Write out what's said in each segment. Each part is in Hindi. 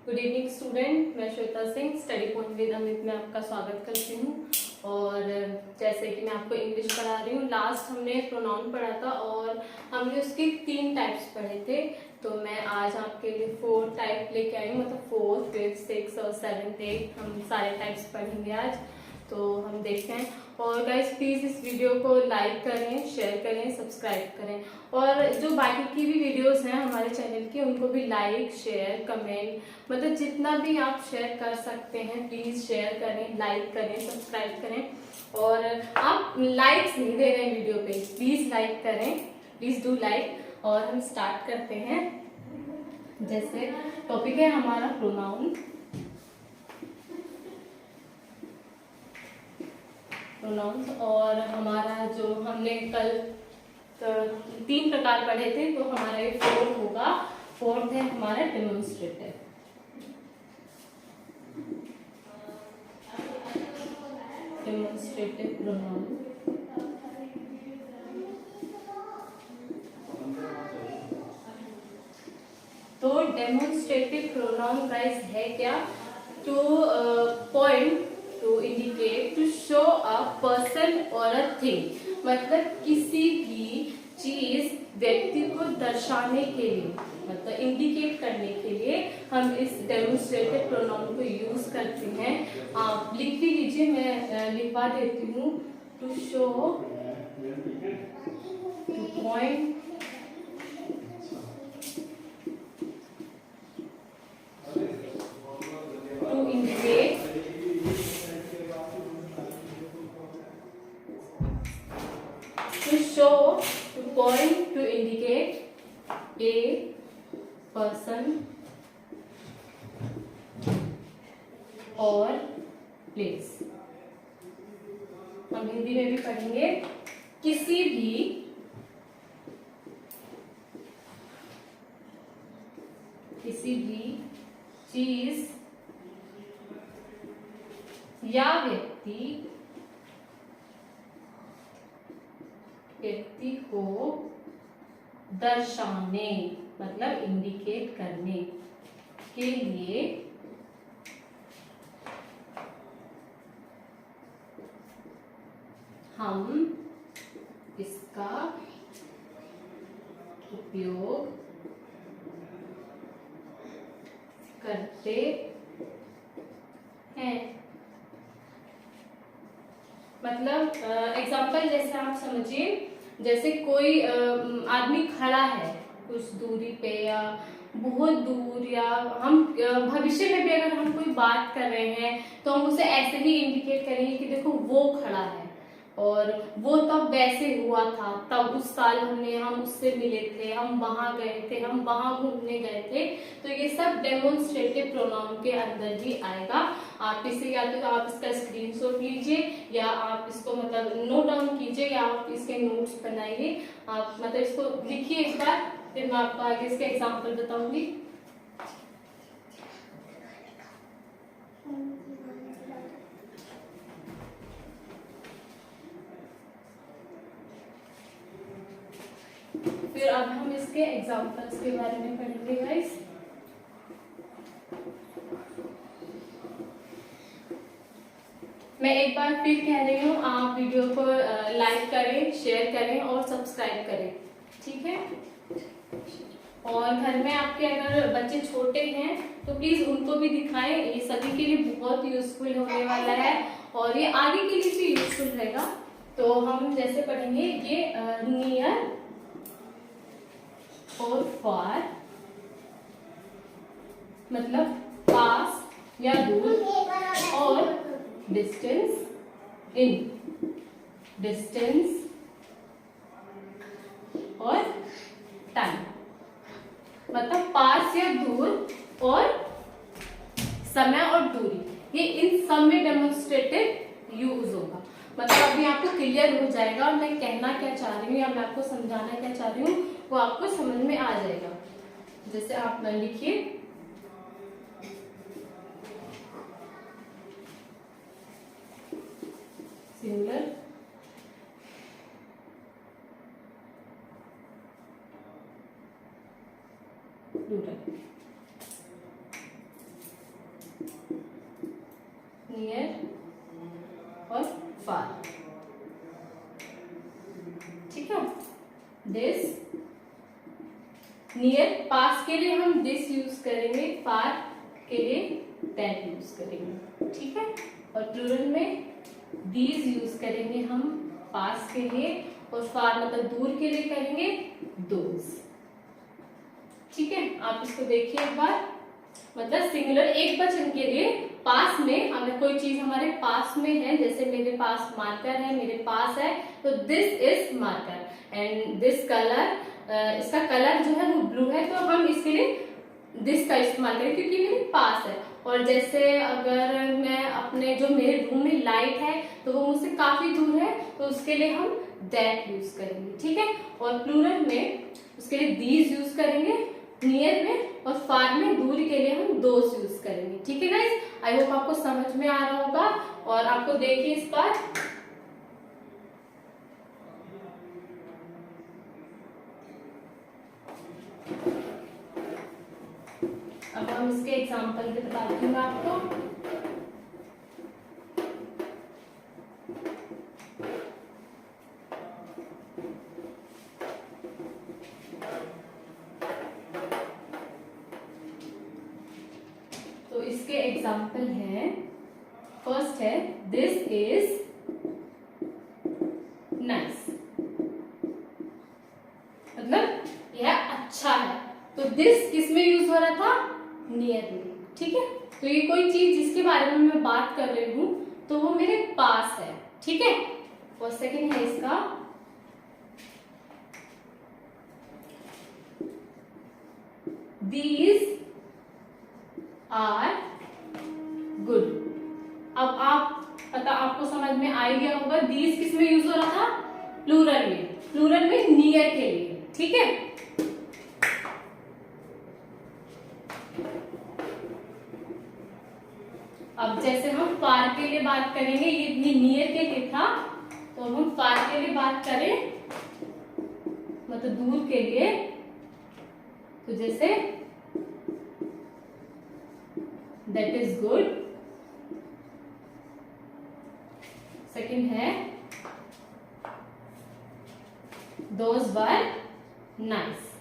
गुड इवनिंग स्टूडेंट, मैं Shweta Singh study point with Amit में आपका स्वागत करती हूँ। और जैसे कि मैं आपको इंग्लिश पढ़ा रही हूँ, लास्ट हमने प्रोनाउन पढ़ा था और हमने उसके 3 टाइप्स पढ़े थे। तो मैं आज आपके लिए 4 टाइप लेके आई हूँ, मतलब 4, 5, 6 और 7, 8 हम सारे टाइप्स पढ़ेंगे आज। तो हम देखते हैं। और गाइस प्लीज़ इस वीडियो को लाइक करें, शेयर करें, सब्सक्राइब करें। और जो बाकी की भी वीडियोस हैं हमारे चैनल की, उनको भी लाइक, शेयर, कमेंट, मतलब जितना भी आप शेयर कर सकते हैं प्लीज़ शेयर करें, लाइक करें, सब्सक्राइब करें। और आप लाइक्स नहीं दे रहे हैं वीडियो पे, प्लीज़ लाइक करें, प्लीज़ डू लाइक। और हम स्टार्ट करते हैं। जैसे टॉपिक है हमारा प्रोनाउन। प्रोनाउंस और हमारा जो हमने कल 3 प्रकार पढ़े थे, तो हमारा ये 4th होगा। 4th है हमारा डेमोन्स्ट्रेटिव। Demonstrative pronoun. तो डेमोन्स्ट्रेटिव प्रोनाउन गाइस है क्या? To point, to indicate, to show a person और अ थिंग, मतलब किसी भी चीज, व्यक्ति को दर्शाने के लिए, मतलब इंडिकेट करने के लिए हम इस डेमोन्स्ट्रेटिव प्रोनाउन को यूज करते हैं। आप लिख भी लीजिए, मैं लिखवा देती हूँ। To show, to point, to indicate, to show, to point, to indicate a person or place। हम हिंदी में भी पढ़ेंगे। किसी भी चीज या व्यक्ति को दर्शाने, मतलब इंडिकेट करने के लिए हम इसका उपयोग करते हैं। मतलब एग्जाम्पल जैसे आप समझिए, जैसे कोई आदमी खड़ा है कुछ दूरी पे या बहुत दूर, या हम भविष्य में भी अगर हम कोई बात कर रहे हैं तो हम उसे ऐसे ही इंडिकेट करेंगे कि देखो वो खड़ा है, और वो तब वैसे हुआ था, तब उस साल हम उससे मिले थे, हम वहां गए थे, हम वहां घूमने गए थे। तो ये सब डेमोन्स्ट्रेटिव प्रोनाउन के अंदर ही आएगा। आप इसे या तो आप इसका स्क्रीनशॉट लीजिए, या आप इसको मतलब नोट डाउन कीजिए, या आप इसके नोट्स बनाइए। आप मतलब इसको लिखिए एक बार, फिर मैं आपको आगे इसके एग्जाम्पल बताऊंगी। फिर अब हम इसके एग्जाम्पल्स के बारे में पढ़ेंगे गाइस। मैं एक बार फिर कह रही हूँ, आप वीडियो को लाइक करें, शेयर करें और सब्सक्राइब करें, ठीक है? और घर में आपके अगर बच्चे छोटे हैं तो प्लीज उनको भी दिखाएं, ये सभी के लिए बहुत यूजफुल होने वाला है और ये आगे के लिए भी यूजफुल रहेगा। तो हम जैसे पढ़ेंगे ये नियर और फार, मतलब पास या दूर, और डिस्टेंस, इन, डिस्टेंस और टाइम, मतलब पास या दूर और समय और दूरी, ये इन सब में डेमोन्स्ट्रेटिव यूज होगा। मतलब अभी आपको क्लियर हो जाएगा और मैं कहना क्या चाह रही हूँ या मैं आपको समझाना क्या चाह रही हूँ वो आपको समझ में आ जाएगा। जैसे आप लिखिए, सिंगुलर, प्लूरल। नियर और फार, ठीक है। दिस, नियर पास के लिए हम दिस यूज करेंगे, फार के लिए दैट यूज करेंगे, ठीक है। और प्लूरल में दीज यूज करेंगे हम पास के लिए, और फार मतलब दूर के लिए करेंगे दोज, ठीक है। आप इसको देखिए एक बार, मतलब सिंगुलर एक वचन के लिए पास में, अगर कोई चीज हमारे पास में है, जैसे मेरे पास मार्कर है, मेरे पास है, तो this is marker and this colour, इसका कलर जो है वो ब्लू है, तो हम इसके लिए दिस का इस्तेमाल करें क्योंकि मेरे पास है। और जैसे अगर मैं अपने जो मेरे रूम में लाइट है तो वो मुझसे काफी दूर है, तो उसके लिए हम दैट यूज करेंगे, ठीक है। और प्लूरल में उसके लिए दीज यूज करेंगे, नियर में और फार में दूरी के लिए हम दोज यूज करेंगे, ठीक है गाइस। आई होप आपको समझ में आ रहा होगा। और आपको देखिए इस बार, अब हम इसके एग्जाम्पल भी बताती हूँ आपको। तो इसके एग्जाम्पल है, फर्स्ट है दिस इज नाइस, मतलब यह अच्छा है। तो दिस किस में यूज हो रहा था, नियर में, ठीक है। तो ये कोई चीज जिसके बारे में मैं बात कर रही हूं तो वो मेरे पास है, ठीक है। और सेकंड है इसका दीज आर गुड। अब आपको समझ में आ गया होगा दीज किस में यूज हो रहा था, प्लूरल में, प्लूरल में नियर के लिए, ठीक है। अब जैसे हम फार के लिए बात करेंगे, ये नियर के लिए था, तो हम फार के लिए बात करें मतलब दूर के लिए, तो जैसे दैट इज गुड। सेकंड है दोज वर नाइस।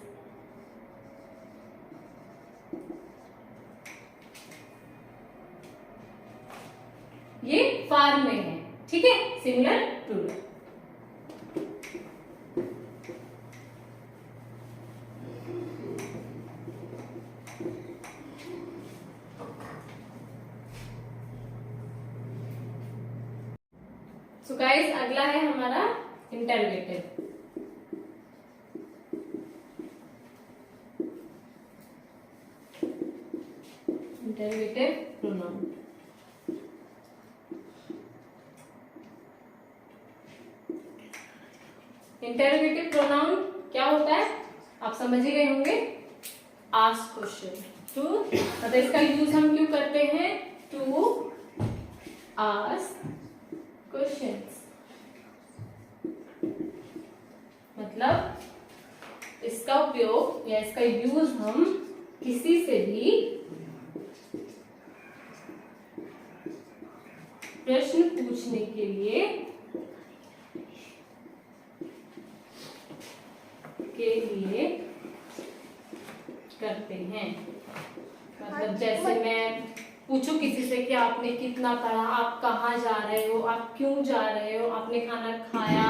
ये फार में है, ठीक है, सिंगुलर प्लूरल। सो गाइस, अगला है हमारा interrogative. Interrogative pronoun. Interrogative pronoun क्या होता है, आप समझ ही गए होंगे, आस्क क्वेश्चन, टू, मतलब इसका यूज हम क्यों करते हैं, टू आस्क क्वेश्चंस, मतलब इसका उपयोग या इसका यूज हम किसी से भी प्रश्न पूछने के लिए करते हैं। मतलब जैसे मैं पूछूं किसी से कि आपने कितना पढ़ा, आप कहाँ जा रहे हो, आप क्यों जा रहे हो, आपने खाना खाया,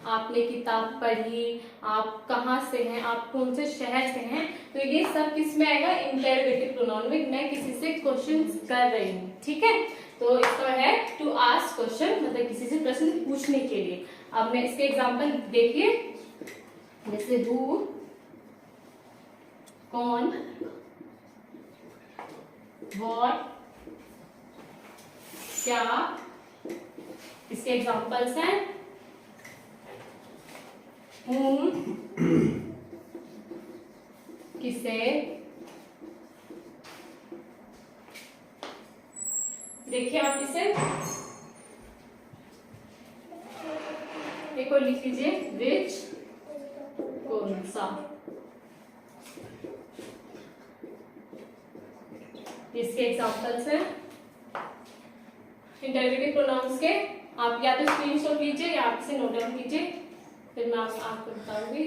आपने किताब पढ़ी, आप कहाँ से हैं, आप कौन से शहर से हैं, तो ये सब किस में आएगा, इंटरोगेटिव प्रोनाउन में। मैं किसी से क्वेश्चन कर रही हूँ, ठीक है। तो इसका है टू आस्क क्वेश्चन, मतलब किसी से प्रश्न पूछने के लिए। अब मैं इसके एग्जाम्पल देखिए, जैसे हु, कौन, व्हाट, क्या, इसके एग्जाम्पल्स हैं whom, किसे, देखिए आप इसे एक और लिख लीजिए, which, कौन सा। इसके एग्जाम्पल्स हैं इंटरोगेटिव प्रोनाउंस के आप या तो स्क्रीनशॉट लीजिए या आप इसे नोट डाउन कीजिए, फिर मैं आपको बताऊंगी।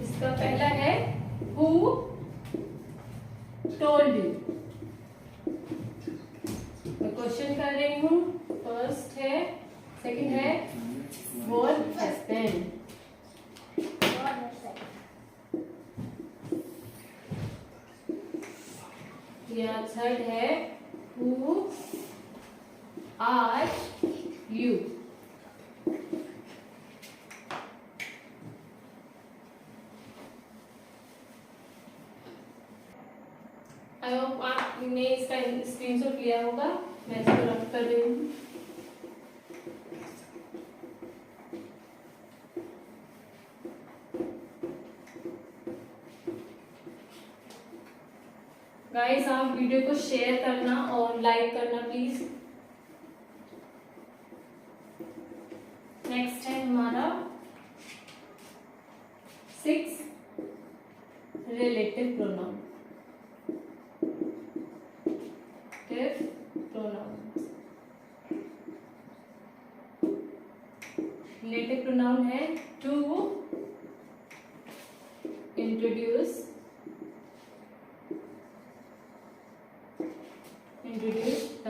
इसका पहला है who told you। मैं क्वेश्चन कर रही हूँ। फर्स्ट है, सेकंड है what happened। या थर्ड है who are you। I hope आपने इसका स्क्रीनशॉट लिया होगा। मैं इसको रख कर रही हूँ। गाइस आप वीडियो को शेयर करना और लाइक करना प्लीज। नेक्स्ट है हमारा 6 रिलेटिव प्रोनाउन। रिलेटिव प्रोनाउन है to introduce the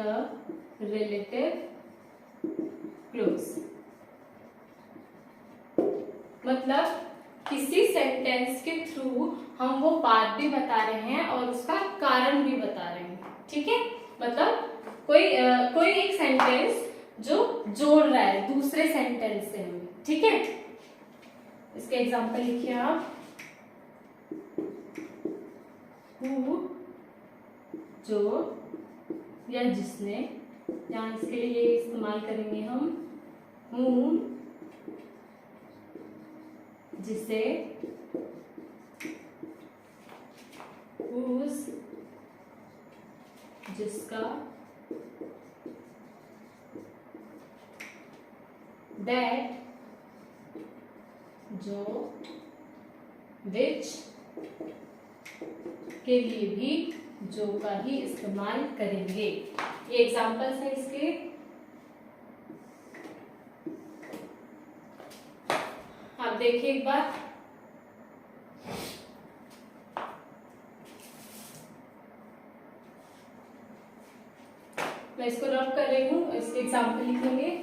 relative clause. मतलब किसी सेंटेंस के थ्रू हम वो बात भी बता रहे हैं और उसका कारण भी बता रहे हैं। ठीक है, मतलब कोई एक सेंटेंस जो जोड़ रहा है दूसरे सेंटेंस से हमें। ठीक है, इसके एग्जांपल लिखिए आप। हु जो या जिसने, या इसके लिए ये इस्तेमाल करेंगे हम whom जिसे, whose जिसका, that जो, which के लिए भी जो का ही इस्तेमाल करेंगे। ये एग्जांपल्स है इसके। आप देखिए एक बार। मैं इसको रब कर रही हूँ, इसके एग्जांपल लिखेंगे।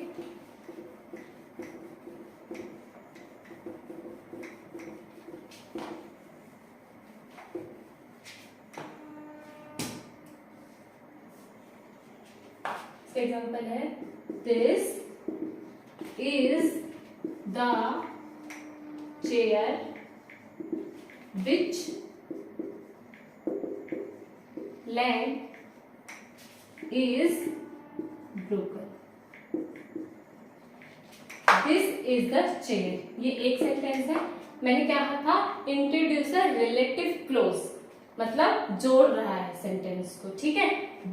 एग्जाम्पल है this is the chair which leg is broken. This is the chair, ये एक सेंटेंस है। मैंने क्या कहा था, इंट्रोड्यूस अ रिलेटिव क्लोज, मतलब जोड़ रहा है सेंटेंस को। ठीक है,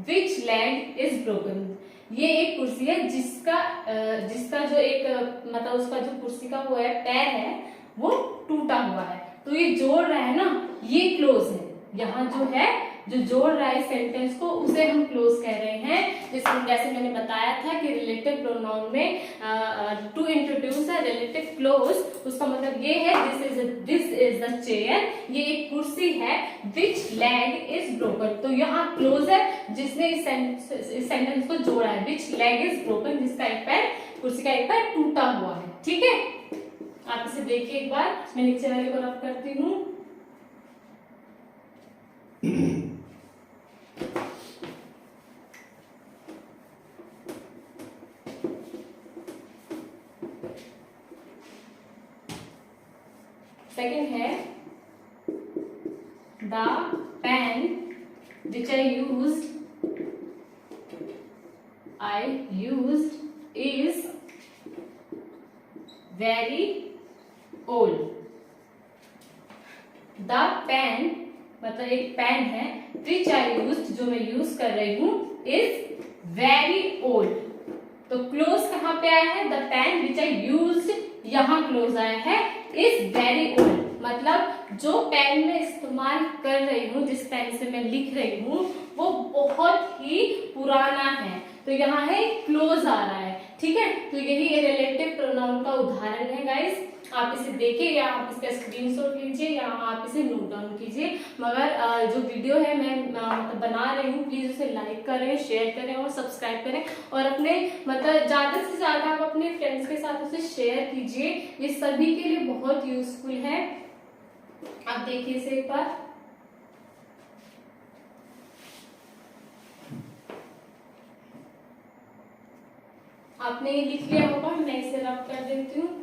विच लेग इज ब्रोकन, ये एक कुर्सी है जिसका जो एक मतलब उसका जो कुर्सी का वो है पैर है वो टूटा हुआ है। तो ये जोड़ रहा है ना, ये क्लोज है। यहाँ जो है जो जोड़ रहा है सेंटेंस को उसे हम क्लोज कह रहे हैं। जैसे मैंने बताया था कि रिलेटिव प्रोनाउन में to introduce a relative clause, उसका मतलब ये है दिस इज द चेयर, ये एक कुर्सी है, विच लेग इज ब्रोकन। तो यहाँ क्लोज है जिसने इस सेंटेंस को जोड़ा है, विच लेग इज ब्रोकन, जिसका एक पैर, कुर्सी का एक पैर टूटा हुआ है। ठीक है, आप इसे देखिए एक बार। मैं नीचे वाले को रब करती हूँ। सेकंड है the pen which I used is very old। The pen मतलब एक पेन है, which I used जो मैं यूज कर रही हूँ, is very old तो क्लोज कहाँ पे आया है? The pen which I used, यहाँ क्लोज आया है, इज वेरी ओल्ड, मतलब जो पेन में इस्तेमाल कर रही हूँ, जिस पेन से मैं लिख रही हूँ, वो बहुत ही पुराना है, तो यहाँ है क्लोज आ रहा है। ठीक है, तो यही रिलेटिव प्रोनाउन का उदाहरण है गाइस। आप इसे देखिए या आप इसका स्क्रीनशॉट लीजिए या आप इसे नोट डाउन कीजिए, मगर जो वीडियो है मैं मतलब बना रही हूँ, प्लीज उसे लाइक करें, शेयर करें और सब्सक्राइब करें, और अपने मतलब ज्यादा से ज्यादा आप अपने फ्रेंड्स के साथ उसे शेयर कीजिए, ये सभी के लिए बहुत यूजफुल है। आप देखिए इसे एक बार। आपने ये लिख लिया होगा, मैं इसे रब कर देती हूँ।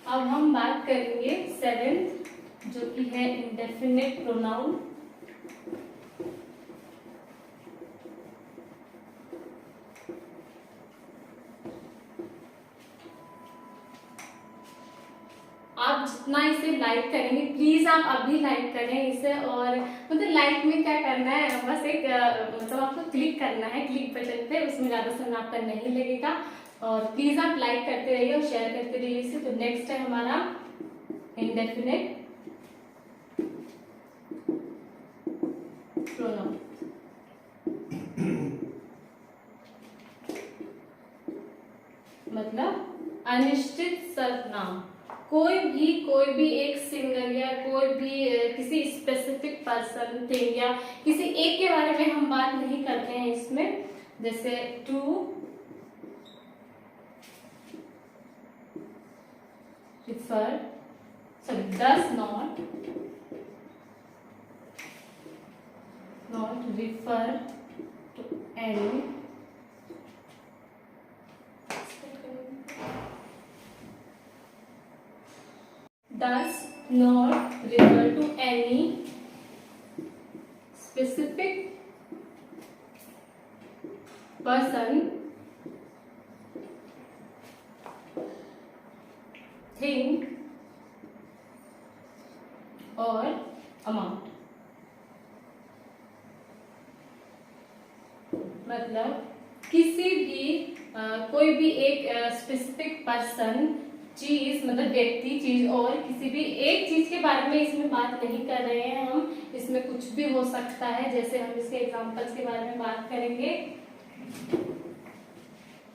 अब हम बात करेंगे 7th, जो कि है इंडेफिनिट प्रोनाउन। आप जितना इसे लाइक करेंगे, प्लीज आप अभी लाइक करें इसे, और मतलब लाइक में क्या करना है, बस एक मतलब आपको क्लिक करना है, क्लिक बटन पे, उसमें ज्यादा समय आपका नहीं लगेगा, और प्लीज आप लाइक करते रहिए और शेयर करते रहिए इसे। तो नेक्स्ट है हमारा इंडेफिनिट प्रोनाउन। मतलब अनिश्चित सर्वनाम, कोई भी एक सिंगल या कोई भी किसी स्पेसिफिक पर्सन, थिंग या किसी एक के बारे में हम बात नहीं करते हैं इसमें। जैसे to refer, sorry, does not refer to any does not refer to any specific person, thing or amount। मतलब किसी भी कोई भी एक स्पेसिफिक पर्सन, चीज, मतलब व्यक्ति, चीज, और किसी भी एक चीज के बारे में इसमें बात नहीं कर रहे हैं हम, इसमें कुछ भी हो सकता है। जैसे हम इसके एग्जांपल्स के बारे में बात करेंगे।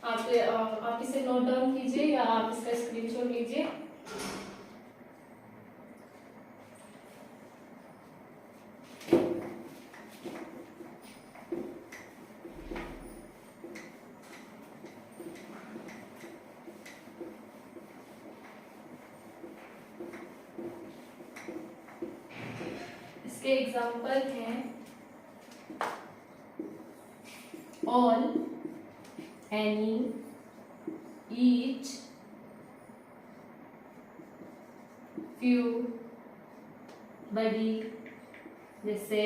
आप इसे नोट डाउन कीजिए या आप इसका स्क्रीनशॉट लीजिए। इसके एग्जांपल हैं ऑल, एनी, ईच, फ्यू, बडी, जैसे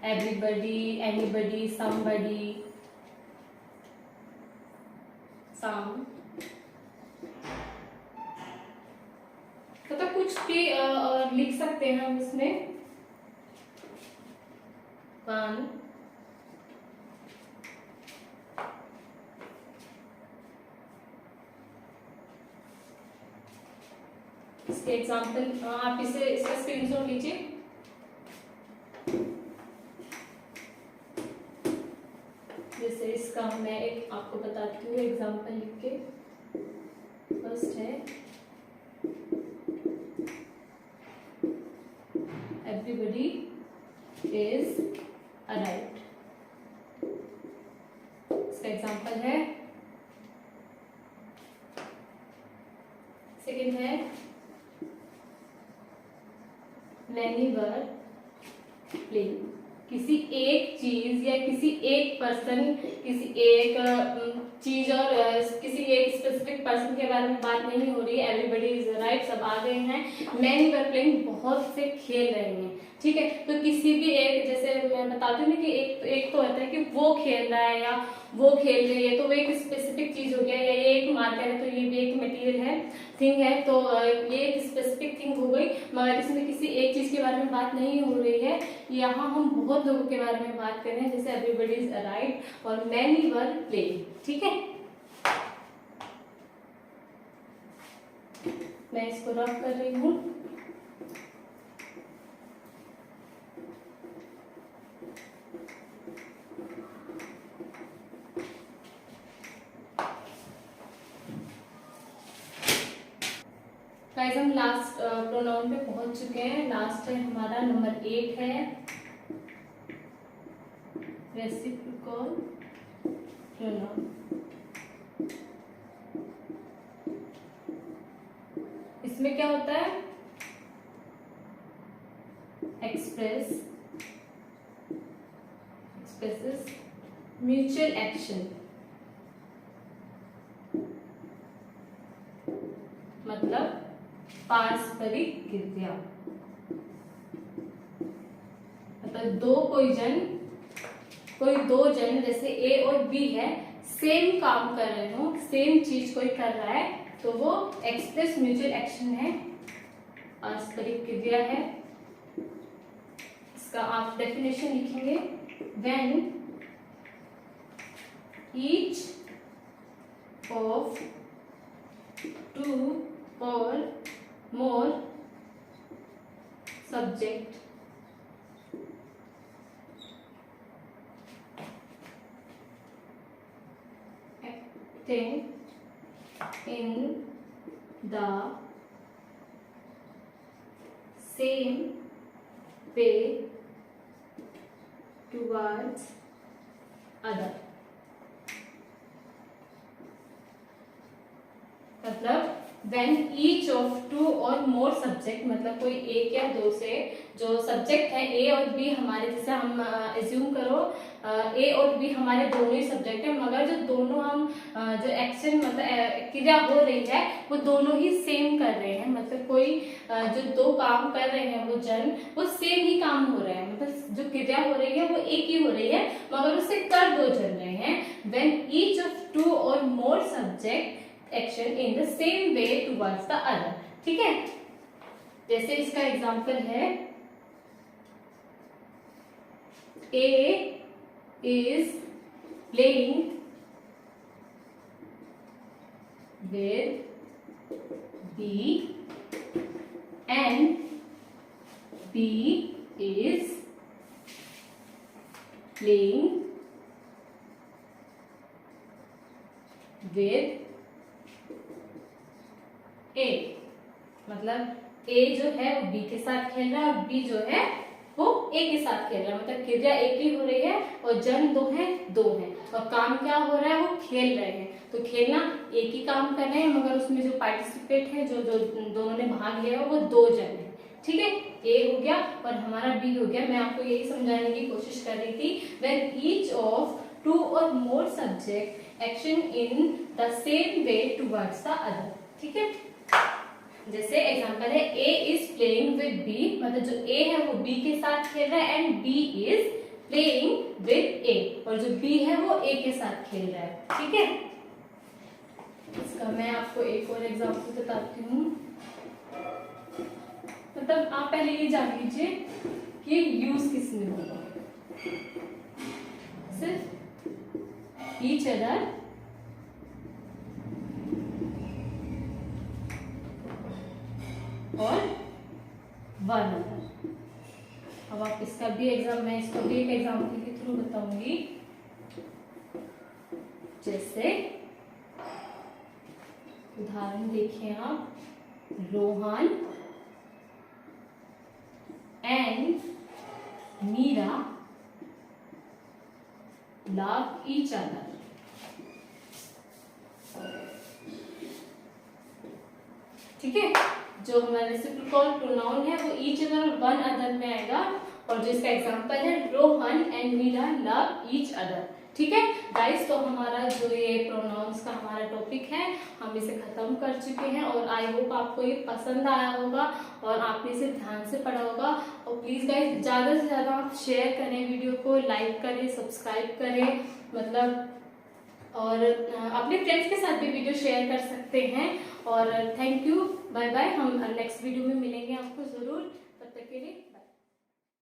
एवरीबडी, एनीबडी, समबडी, सम, तो कुछ भी लिख सकते हैं हम इसमें। वन, इसके एग्जाम्पल आप इसका स्क्रीनशॉट लीजिए। जैसे इसका मैं एक आपको बताती हूँ एग्जाम्पल लिख के। फर्स्ट है एवरीबडी इज अराइव्ड। इसका एग्जाम्पल है। सेकेंड है मैनी वर प्लेइंग। किसी एक चीज या किसी एक पर्सन, किसी एक चीज और किसी एक स्पेसिफिक पर्सन के बारे में बात नहीं हो रही है। एवरीबडी इज राइट, सब आ गए हैं। मैनी वर प्लेइंग, बहुत से खेल रहे हैं। ठीक है, तो किसी भी एक, जैसे मैं बताती हूँ कि एक तो होता है कि वो खेल रहा है या वो खेल रही है, तो वो एक स्पेसिफिक चीज हो गया, या ये एक मार्कर है तो ये भी एक मटेरियल है, थिंग है, तो ये एक स्पेसिफिक थिंग हो गई। मगर इसमें किसी एक चीज के बारे में बात नहीं हो रही है। यहाँ हम बहुत बहुत लोगों के बारे में बात कर रहे हैं, जैसे एवरीबॉडी इज राइट और मैनी वर प्लेइंग। ठीक है, मैं इसको रफ कर रही हूँ। गाइस हम लास्ट प्रोनाउन पे पहुंच चुके हैं। लास्ट है हमारा नंबर 8 है रेसिप्रोकल प्रोनाउन। इसमें क्या होता है? एक्सप्रेसेस म्यूचुअल एक्शन, मतलब पारस्परिक क्रिया। मतलब कोई दो जन जैसे ए और बी है, सेम काम कर रहे हो, सेम चीज कोई कर रहा है, तो वो एक्सप्रेस म्यूचुअल एक्शन है, पारस्परिक क्रिया है। इसका आप डेफिनेशन लिखेंगे, व्हेन ईच ऑफ टू और more subject acting in the same way towards other। मतलब When each of two or more subject, मतलब कोई एक या दो से जो सब्जेक्ट है ए और बी हमारे, जैसे हम एज्यूम करो ए और बी हमारे दोनों ही सब्जेक्ट है, मगर जो दोनों हम जो एक्शन मतलब क्रिया हो रही है वो दोनों ही सेम कर रहे हैं। मतलब कोई जो दो काम कर रहे हैं वो जन, वो सेम ही काम हो रहा है, मतलब जो क्रिया हो रही है वो एक ही हो रही है, मगर उससे कर दो जन रहे हैं। When each of two or more subject action in the same way towards the other. ठीक है, जैसे इसका एग्जांपल है, A is playing with B and B is playing with A. मतलब ए जो है वो बी के साथ खेल रहा है और बी जो है वो ए के साथ खेल रहा है, मतलब क्रिया एक ही हो रही है और जन दो हैं और काम क्या हो रहा है, वो खेल रहे हैं। तो खेलना एक ही काम कर रहे हैं, मगर उसमें जो पार्टिसिपेट है, जो दोनों ने भाग लिया है, वो दो जन है। ठीक है, ए हो गया और हमारा बी हो गया। मैं आपको यही समझाने की कोशिश कर रही थी, व्हेन ईच ऑफ टू और more subject action in the same way towards the other. ठीक है, जैसे एग्जांपल है, A is playing with B, मतलब जो ए है वो बी के साथ खेल रहा है, and B is playing with A, और जो बी है वो ए के साथ खेल रहा है। ठीक है, इसका मैं आपको एक और एग्जांपल बताती हूँ। मतलब आप पहले ये जान लीजिए कि यूज किस में होगा, सिर्फ ईच अदर और वन अदर। अब आप इसका भी एग्जाम, मैं इसको भी एक एग्जाम्पल के थ्रू बताऊंगी। जैसे उदाहरण देखिए आप, Rohan and Meera love each other. ठीक है, जो हमारा रेसिप्रोकल प्रोनाउन है वो ईच अदर और वन अदर में आएगा, और जो इसका एग्जांपल है, Rohan and Meera love each other. ठीक है गाइस, तो हमारा जो ये प्रोनाउंस का हमारा टॉपिक है, हम इसे खत्म कर चुके हैं, और आई होप आपको ये पसंद आया होगा और आपने इसे ध्यान से पढ़ा होगा। और प्लीज गाइस, ज्यादा से ज्यादा आप शेयर करें वीडियो को, लाइक करें, सब्सक्राइब करें, मतलब और अपने फ्रेंड्स के साथ भी वीडियो शेयर कर सकते हैं। और थैंक यू, बाय बाय। हम नेक्स्ट वीडियो में मिलेंगे आपको जरूर, तब तक के लिए।